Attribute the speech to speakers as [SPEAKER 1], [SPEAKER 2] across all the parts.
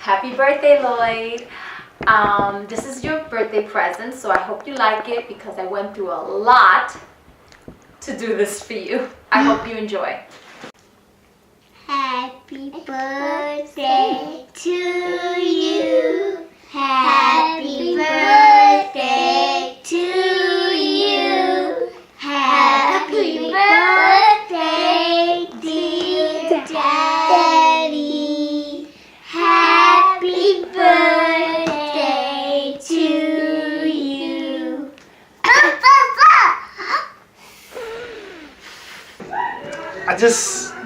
[SPEAKER 1] Happy birthday, Lloyd. This is your birthday present, so I hope you like it because I went through a lot to do this for you. I hope you enjoy.
[SPEAKER 2] Happy birthday to you. Happy birthday to you. Happy birthday, dear Daddy. Happy birthday to you.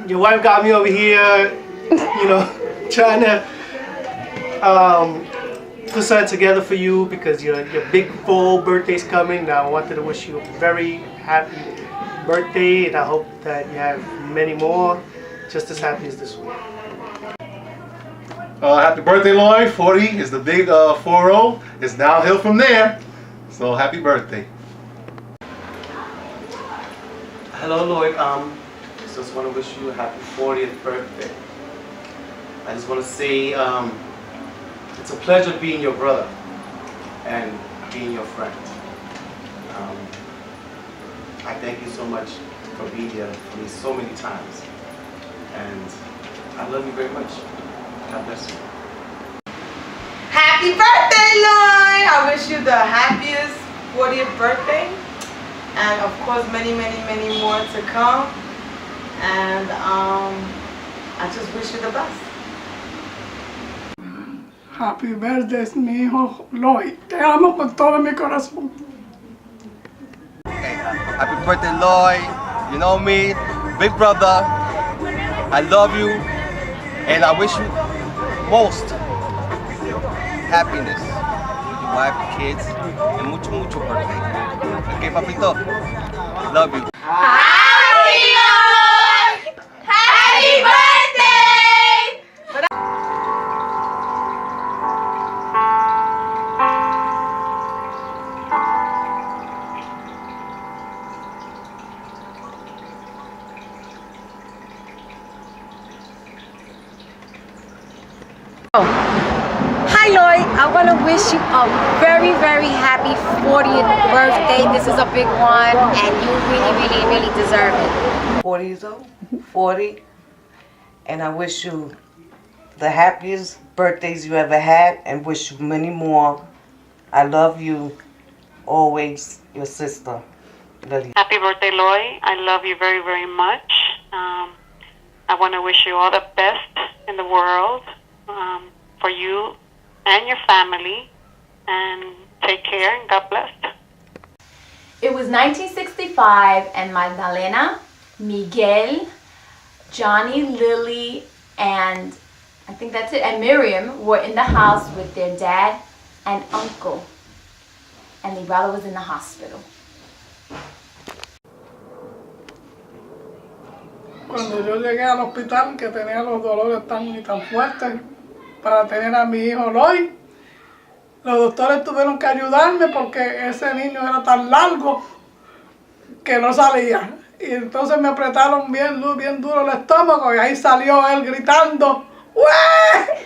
[SPEAKER 3] Your wife got me over here, trying to put something together for you because your big full birthday's coming. Now I wanted to wish you a very happy birthday, and I hope that you have many more, just as happy as this one.
[SPEAKER 4] Happy birthday, Lloyd. 40 is the big 4-0. It's downhill from there. So happy birthday.
[SPEAKER 5] Hello, Lloyd. Just want to wish you a happy 40th birthday. I just want to say it's a pleasure being your brother and being your friend. I thank you so much for being here for me so many times, and I love you very much. God bless you.
[SPEAKER 6] Happy birthday, Lloyd! I wish you the happiest 40th birthday, and of course many, many, many more to come. And I just wish you the best.
[SPEAKER 7] Happy birthday, mi hijo Lloyd. Te amo con todo mi corazón.
[SPEAKER 8] Hey, happy birthday, Lloyd. You know me, big brother. I love you, and I wish you most happiness. Your wife, kids, and mucho, mucho birthday. Okay, papito? Love you.
[SPEAKER 1] Happy birthday!
[SPEAKER 9] Hi Lloyd, I want to wish you a very, very happy 40th birthday. This is a big one and you really, really, really deserve it.
[SPEAKER 10] 40 years old, 40, and I wish you the happiest birthdays you ever had and wish you many more. I love you always, your sister, Lily.
[SPEAKER 11] Happy birthday, Lloyd. I love you very, very much. I want to wish you all the best in the world for you and your family, and take care and God bless.
[SPEAKER 1] It was 1965 and Magdalena, Miguel, Johnny, Lily, and I think that's it, and Miriam were in the house with their dad and uncle, and their brother was in the hospital.
[SPEAKER 7] Cuando yo llegué al hospital, que tenía los dolores tan fuertes para tener a mi hijo Lloyd, los doctores tuvieron que ayudarme porque ese niño era tan largo que no salía. Y entonces me apretaron bien duro el estómago y ahí salió él gritando ¡Ué!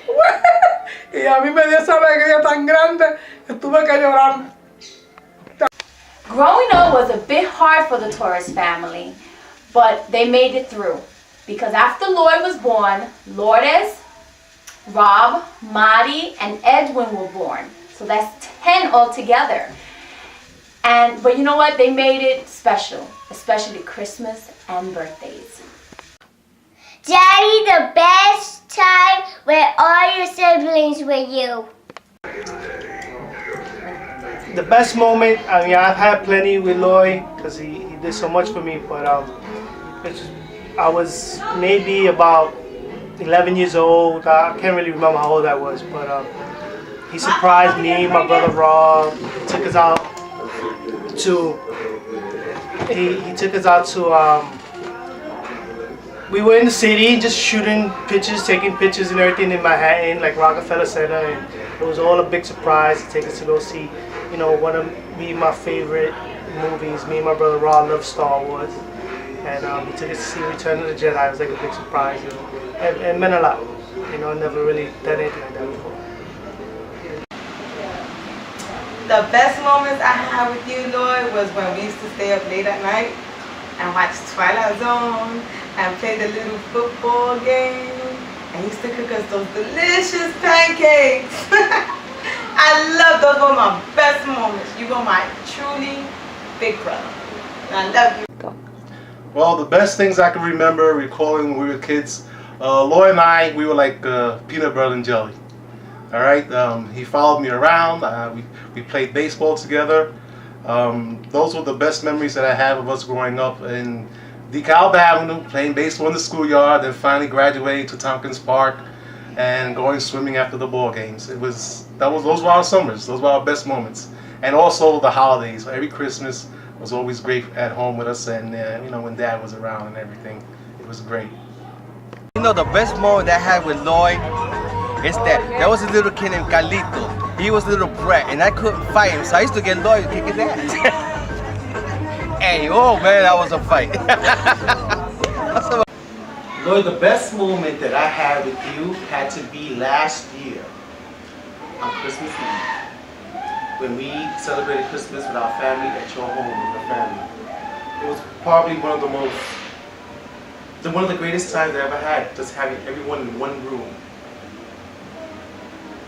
[SPEAKER 7] ¡Ué! Y a mí me dio esa alegría tan grande que tuve que llorar.
[SPEAKER 1] Growing up was a bit hard for the Torres family, but they made it through. Because after Lloyd was born, Lloyd'S, Rob, Marty, and Edwin were born. So that's 10 altogether. But you know what? They made it special, especially Christmas and birthdays.
[SPEAKER 2] Daddy, the best time with all your siblings with you.
[SPEAKER 3] The best moment, I mean, I've had plenty with Lloyd because he did so much for me, but I was maybe about 11 years old. I can't really remember how old I was, but he surprised me, my brother Rob. He took us out to we were in the city just shooting pictures, taking pictures and everything in Manhattan, like Rockefeller Center, and it was all a big surprise to take us to go see, one of my favorite movies. Me and my brother Rob love Star Wars, and he took us to see Return of the Jedi. It was like a big surprise, and it meant a lot. never really done anything like that before.
[SPEAKER 6] The best moments I had with you, Lloyd, was when we used to stay up late at night and watch Twilight Zone and play the little football game. And you used to cook us those delicious pancakes. I love those. Were my best moments. You were my truly big brother. And I love you.
[SPEAKER 4] Well, the best things I can remember recalling when we were kids, Lloyd and I, we were like peanut butter and jelly. All right, he followed me around. We played baseball together. Those were the best memories that I have of us growing up in DeKalb Avenue, playing baseball in the schoolyard, then finally graduating to Tompkins Park and going swimming after the ball games. Those were our summers. Those were our best moments. And also the holidays. Every Christmas was always great at home with us, and when Dad was around and everything, it was great.
[SPEAKER 8] The best moment I had with Lloyd is that there was a little kid named Carlito. He was a little brat, and I couldn't fight him, so I used to get Lloyd to kick his ass. Hey, oh man, that was a fight.
[SPEAKER 5] Lloyd, the best moment that I had with you had to be last year on Christmas Eve, when we celebrated Christmas with our family at your home with your family. It was probably one of the greatest times I ever had, just having everyone in one room.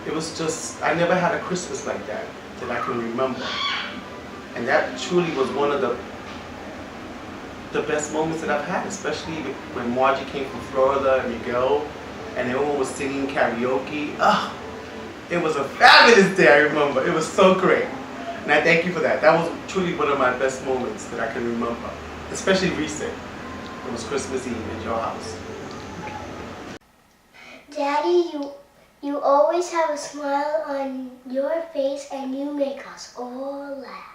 [SPEAKER 5] It was just, I never had a Christmas like that I can remember. And that truly was one of the best moments that I've had, especially when Margie came from Florida and Miguel, and everyone was singing karaoke. Oh, it was a fabulous day, I remember. It was so great. And I thank you for that. That was truly one of my best moments that I can remember, especially recent. It was Christmas Eve at your house.
[SPEAKER 2] Daddy, you always have a smile on your face and you make us all laugh.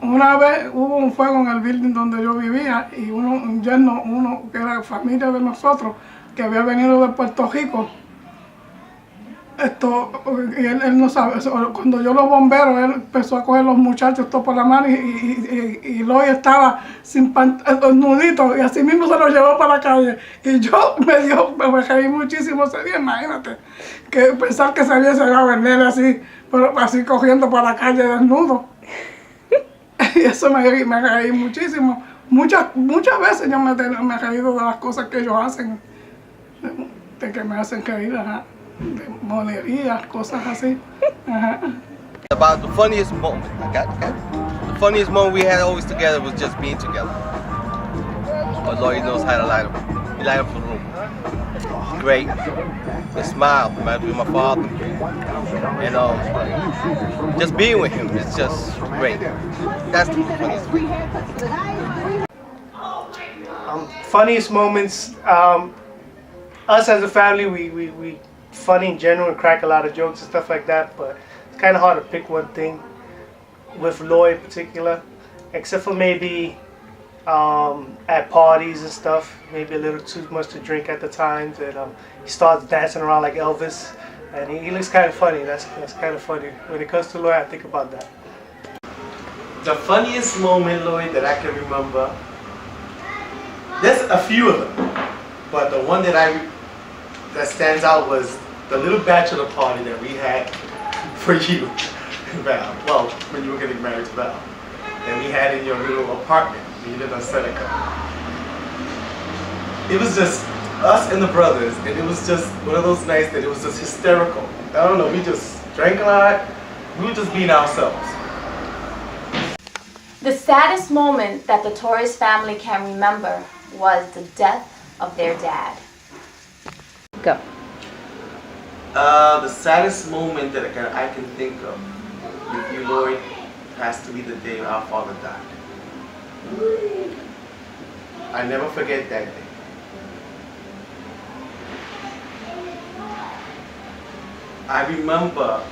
[SPEAKER 7] Una vez hubo un fuego en el building donde yo vivía y un yerno, uno que era familia de nosotros, que había venido de Puerto Rico, y él no sabe, cuando yo los bomberos, él empezó a coger los muchachos todo por la mano y Lloyd estaba sin nudito y así mismo se los llevó para la calle. Y yo me reí muchísimo ese día, imagínate, que pensar que se había llegado el nene así, pero así cogiendo para la calle desnudo. Y eso me reí muchísimo. Muchas veces yo me he reído de las cosas que ellos hacen, de que me hacen reír, ajá. De monerías, cosas así.
[SPEAKER 8] About the funniest moment, the funniest moment we had always together was just being together. But Lloyd knows how to light up the room. Great. The smile reminds me of my father. And just being with him is just great. That's the funniest thing.
[SPEAKER 3] Funniest moments, us as a family, we funny in general and crack a lot of jokes and stuff like that, but it's kind of hard to pick one thing with Lloyd in particular, except for maybe at parties and stuff, maybe a little too much to drink at the times, and he starts dancing around like Elvis, and he looks kind of funny. That's kind of funny. When it comes to Lloyd, I think about that.
[SPEAKER 5] The funniest moment, Lloyd, that I can remember, there's a few of them, but the one that stands out was the little bachelor party that we had for you, Val. Well, when you were getting married to Val. And we had in your little apartment when you lived on Seneca. It was just us and the brothers, and it was just one of those nights that it was just hysterical. I don't know, we just drank a lot. We were just being ourselves.
[SPEAKER 1] The saddest moment that the Torres family can remember was the death of their dad.
[SPEAKER 9] Go.
[SPEAKER 5] The saddest moment that I can think of with you, Lloyd, has to be the day our father died. I never forget that day. I remember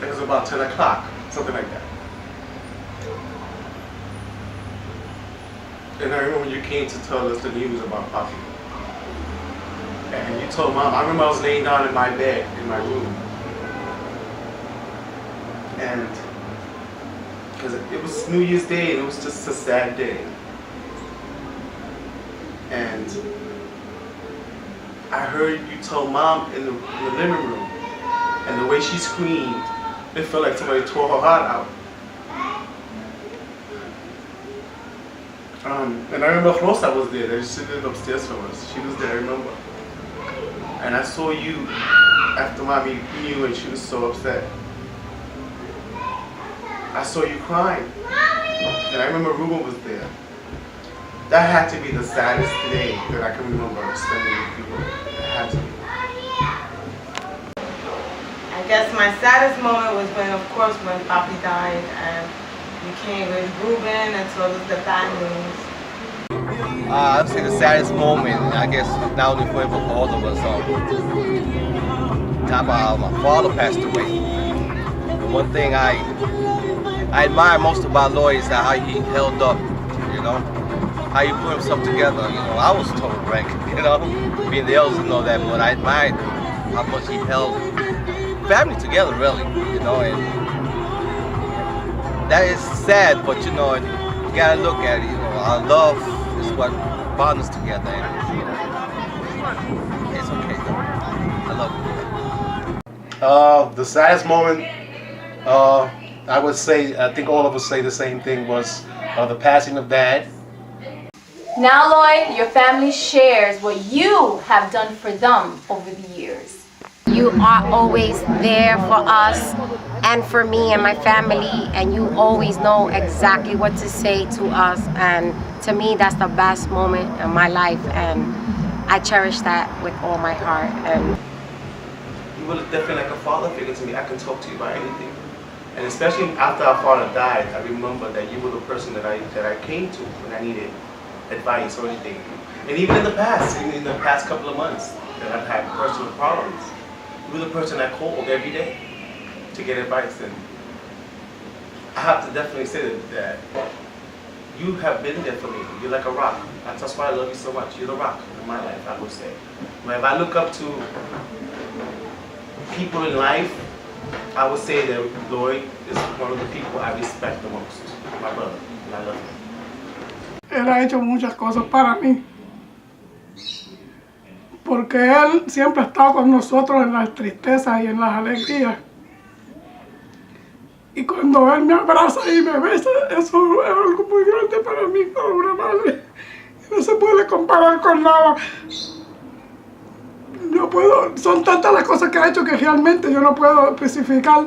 [SPEAKER 5] it was about 10 o'clock, something like that. And I remember when you came to tell us the news about Poppy. And you told Mom, I remember I was laying down in my bed, in my room. And, because it was New Year's Day and it was just a sad day. I heard you tell Mom in the living room, and the way she screamed, it felt like somebody tore her heart out. And I remember Rosa was there. They were sitting upstairs from us. She was there, I remember. And I saw you after Mommy knew, and she was so upset. I saw you crying. And I remember Ruben was there. That had to be the saddest day that I can remember spending with people. It had to be.
[SPEAKER 6] I guess my saddest moment was when, of course, when Papi died and we came with Ruben and told us the bad news.
[SPEAKER 8] I'd say the saddest moment, I guess, not only for him, but for all of us. Time my father passed away. The one thing I admire most about Lloyd is how he held up, you know, how he put himself together. You know, I was a total wreck, you know, being the eldest and all that, but I admired how much he held family together, really, you know, and that is sad, but you know, you gotta look at it, you know, our love is what bonds us together, and it's okay. I love you.
[SPEAKER 4] The saddest moment, I would say, I think all of us say the same thing, was the passing of Dad.
[SPEAKER 1] Now, Lloyd, your family shares what you have done for them over the years.
[SPEAKER 9] You are always there for us and for me and my family, and you always know exactly what to say to us, and to me that's the best moment in my life, and I cherish that with all my heart. And
[SPEAKER 5] You were definitely like a father figure to me. I can talk to you about anything. And especially after our father died, I remember that you were the person that I came to when I needed advice or anything. And even in the past couple of months that I've had personal problems, you were the person I called every day to get advice. And I have to definitely say that you have been there for me. You're like a rock. That's why I love you so much. You're the rock in my life, I would say. If I look up to people in life, I would say that Lloyd is one of the people I respect the most. My brother, and I love him.
[SPEAKER 7] Él ha hecho muchas cosas para mí, porque Él siempre ha estado con nosotros en las tristezas y en las alegrías. Y cuando Él me abraza y me besa, eso es algo muy grande para mí, para una madre. No se puede comparar con nada. No puedo, son tantas las cosas que ha hecho que realmente yo no puedo especificar.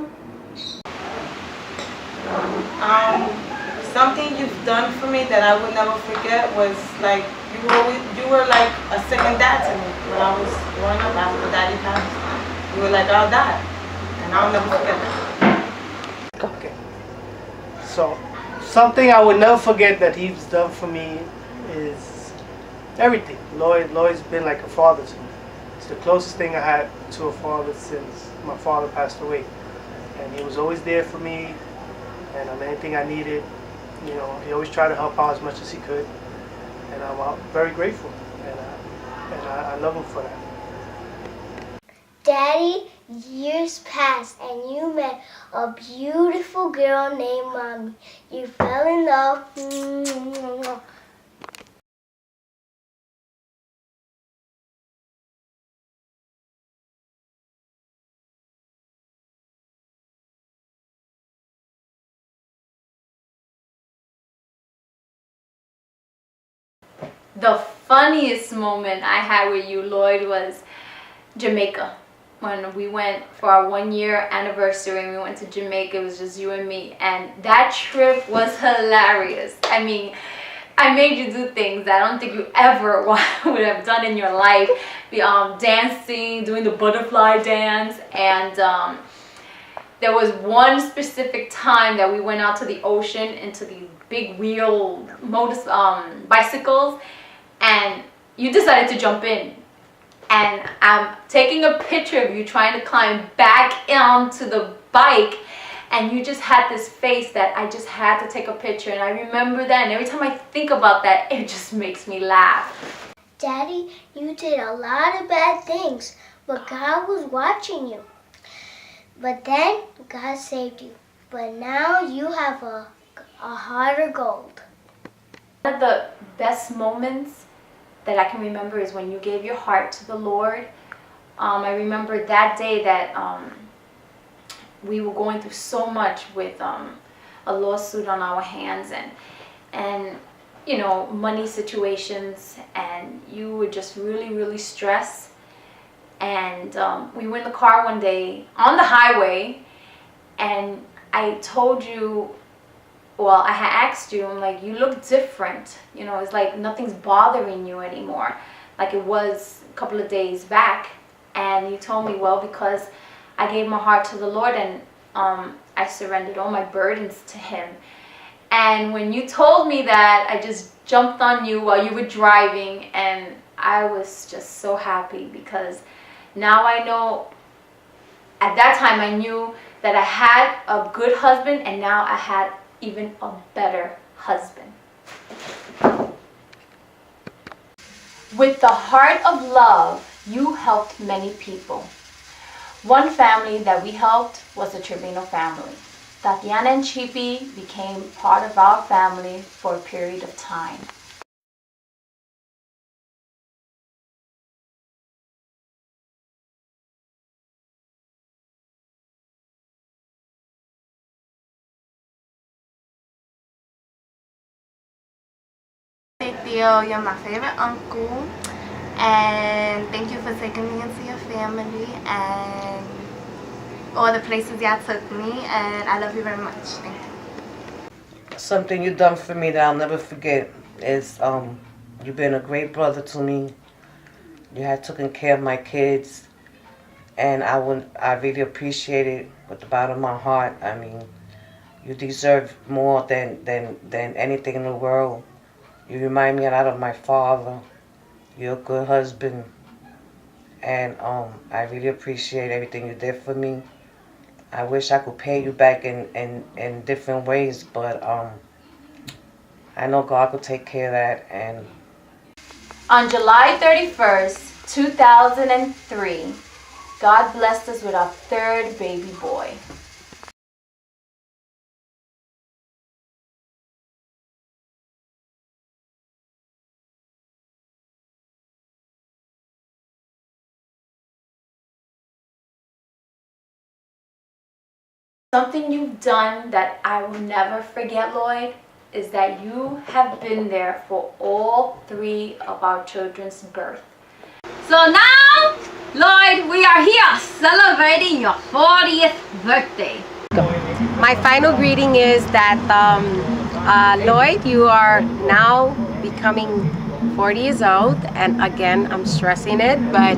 [SPEAKER 6] Something you've done for me that I would never forget was like you were like a second dad to me when I was growing up after Daddy passed. You were like our dad, and I'll never forget that.
[SPEAKER 3] Okay. So, something I would never forget that he's done for me is everything. Lloyd's been like a father to me. It's the closest thing I had to a father since my father passed away. And he was always there for me, and anything I needed, you know, he always tried to help out as much as he could. And I'm very grateful, and I love him for that.
[SPEAKER 2] Daddy, years passed and you met a beautiful girl named Mommy. You fell in love.
[SPEAKER 1] The funniest moment I had with you, Lloyd, was Jamaica. When we went for our 1-year anniversary and we went to Jamaica, it was just you and me. And that trip was hilarious. I mean, I made you do things that I don't think you ever would have done in your life. Dancing, doing the butterfly dance. And there was one specific time that we went out to the ocean into the big wheel bicycles. And you decided to jump in. And I'm taking a picture of you trying to climb back onto the bike, and you just had this face that I just had to take a picture. And I remember that, and every time I think about that, it just makes me laugh.
[SPEAKER 2] Daddy, you did a lot of bad things, but God was watching you. But then God saved you. But now you have a heart of gold.
[SPEAKER 1] One of the best moments that I can remember is when you gave your heart to the Lord. I remember that day that we were going through so much with a lawsuit on our hands and you know, money situations, and you were just really stressed. And we were in the car one day on the highway, and I told you, well, I had asked you, I'm like, you look different. You know, it's like nothing's bothering you anymore, like it was a couple of days back. And you told me, well, because I gave my heart to the Lord, and I surrendered all my burdens to Him. And when you told me that, I just jumped on you while you were driving, and I was just so happy, because now I know, at that time I knew that I had a good husband, and now I had even a better husband. With the heart of love, you helped many people. One family that we helped was the Trevino family. Tatiana and Chippy became part of our family for a period of time.
[SPEAKER 12] Theo, you're my favorite uncle, and thank you for taking me into your family and all the places y'all took me, and I love you very much. Thank you.
[SPEAKER 10] Something you done for me that I'll never forget is you've been a great brother to me. You have taken care of my kids, and I really appreciate it with the bottom of my heart. I mean, you deserve more than anything in the world. You remind me a lot of my father. You're a good husband, and I really appreciate everything you did for me. I wish I could pay you back in different ways, but I know God could take care of that. And
[SPEAKER 1] on July 31st, 2003, God blessed us with our third baby boy. Something you've done that I will never forget, Lloyd, is that you have been there for all three of our children's birth.
[SPEAKER 13] So now, Lloyd, we are here celebrating your 40th birthday.
[SPEAKER 9] My final greeting is that Lloyd, you are now becoming 40 years old, and again, I'm stressing it, but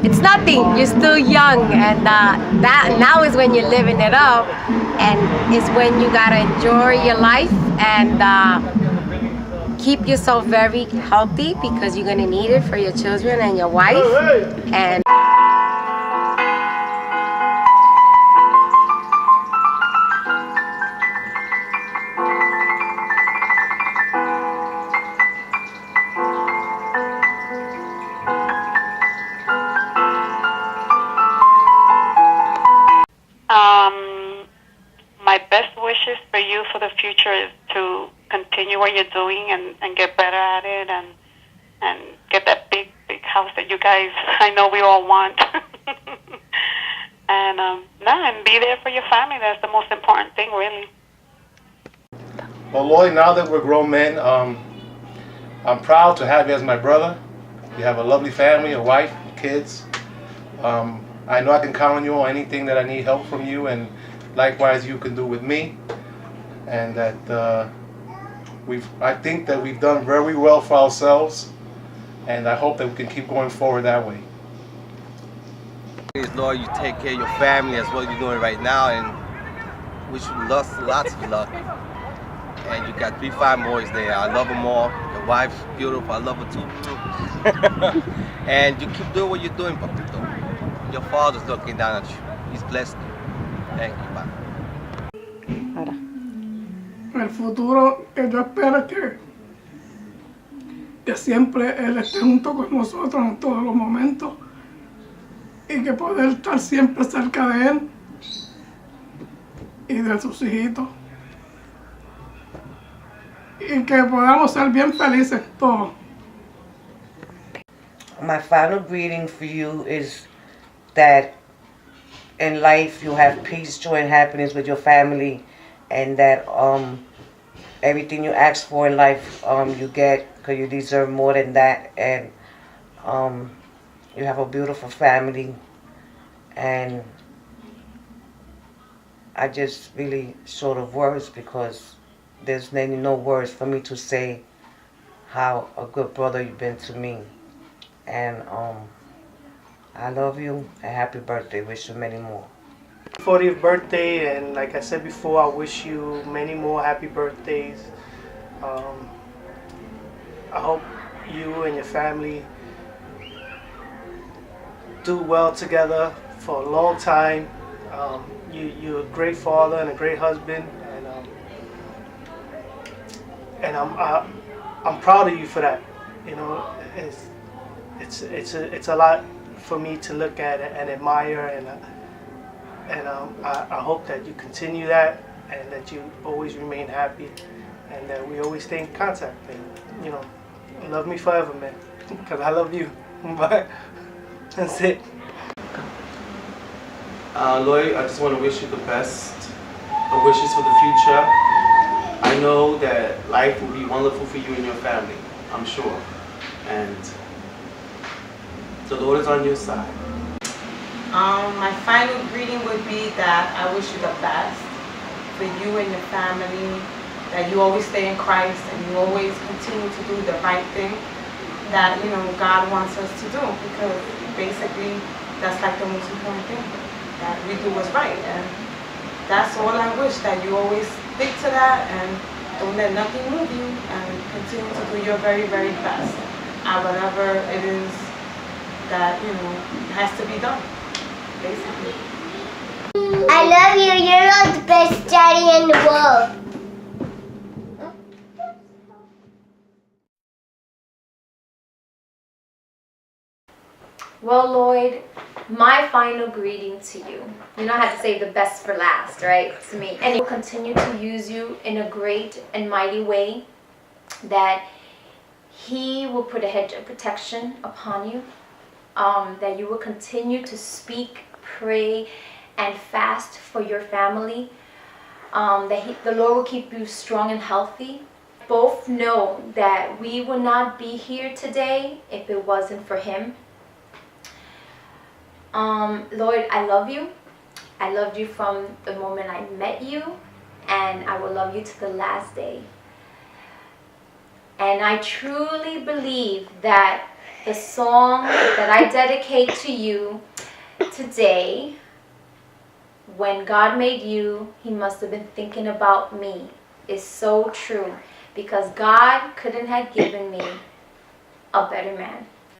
[SPEAKER 9] it's nothing. You're still young, and that now is when you're living it up, and it's when you gotta enjoy your life and keep yourself very healthy, because you're gonna need it for your children and your wife. And
[SPEAKER 11] my best wishes for you for the future is to continue what you're doing and get better at it and get that big house that you guys, I know we all want. And be there for your family. That's the most important thing, really.
[SPEAKER 4] Well, Lloyd, now that we're grown men, I'm proud to have you as my brother. You have a lovely family, a wife, kids. I know I can count on you on anything that I need help from you, and likewise you can do with me. And that I think that we've done very well for ourselves, and I hope that we can keep going forward that way.
[SPEAKER 8] Lord, you take care of your family as well as you're doing right now, and wish you lots of luck. And you got 3 fine boys there. I love them all. Your wife's beautiful. I love her too. And you keep doing what you're doing, Papito. Your father's looking down at you. He's blessed you. Thank you, Papa.
[SPEAKER 7] El futuro que yo espero es que siempre Él esté junto con nosotros en todos los momentos, y que poder estar siempre cerca de Él y de sus hijitos, y que podamos ser bien felices todos.
[SPEAKER 10] my final greeting for you is that in life you have peace, joy, and happiness with your family, and that everything you ask for in life you get, because you deserve more than that, and you have a beautiful family, and I just really short of words because there's no words for me to say how a good brother you've been to me. And I love you and happy birthday. Wish you many more.
[SPEAKER 3] 40th birthday, and like I said before, I wish you many more happy birthdays. I hope you and your family do well together for a long time. You're a great father and a great husband, and I'm proud of you for that. You know, it's a lot for me to look at and admire, and I hope that you continue that, and that you always remain happy, and that we always stay in contact. And love me forever, man, because I love you. But that's it.
[SPEAKER 5] Lloyd, I just want to wish you the best wishes for the future. I know that life will be wonderful for you and your family, I'm sure. And the Lord is on your side.
[SPEAKER 6] My final greeting would be that I wish you the best for you and your family, that you always stay in Christ and you always continue to do the right thing that God wants us to do, because basically that's like the most important thing, that we do what's right. And that's all I wish, that you always stick to that and don't let nothing move you, and continue to do your very, very best at whatever it is that has to be done, basically.
[SPEAKER 2] I love you. You're the best daddy in the world.
[SPEAKER 1] Well, Lloyd, my final greeting to you. You know I had to save the best for last, right? To me. And He will continue to use you in a great and mighty way, that He will put a hedge of protection upon you, that you will continue to speak, pray, and fast for your family, that the Lord will keep you strong and healthy. Both know that we would not be here today if it wasn't for Him. Lloyd, I love you. I loved you from the moment I met you, and I will love you to the last day. And I truly believe that the song that I dedicate to you today, when God made you, He must have been thinking about me, is so true, because God couldn't have given me a better man.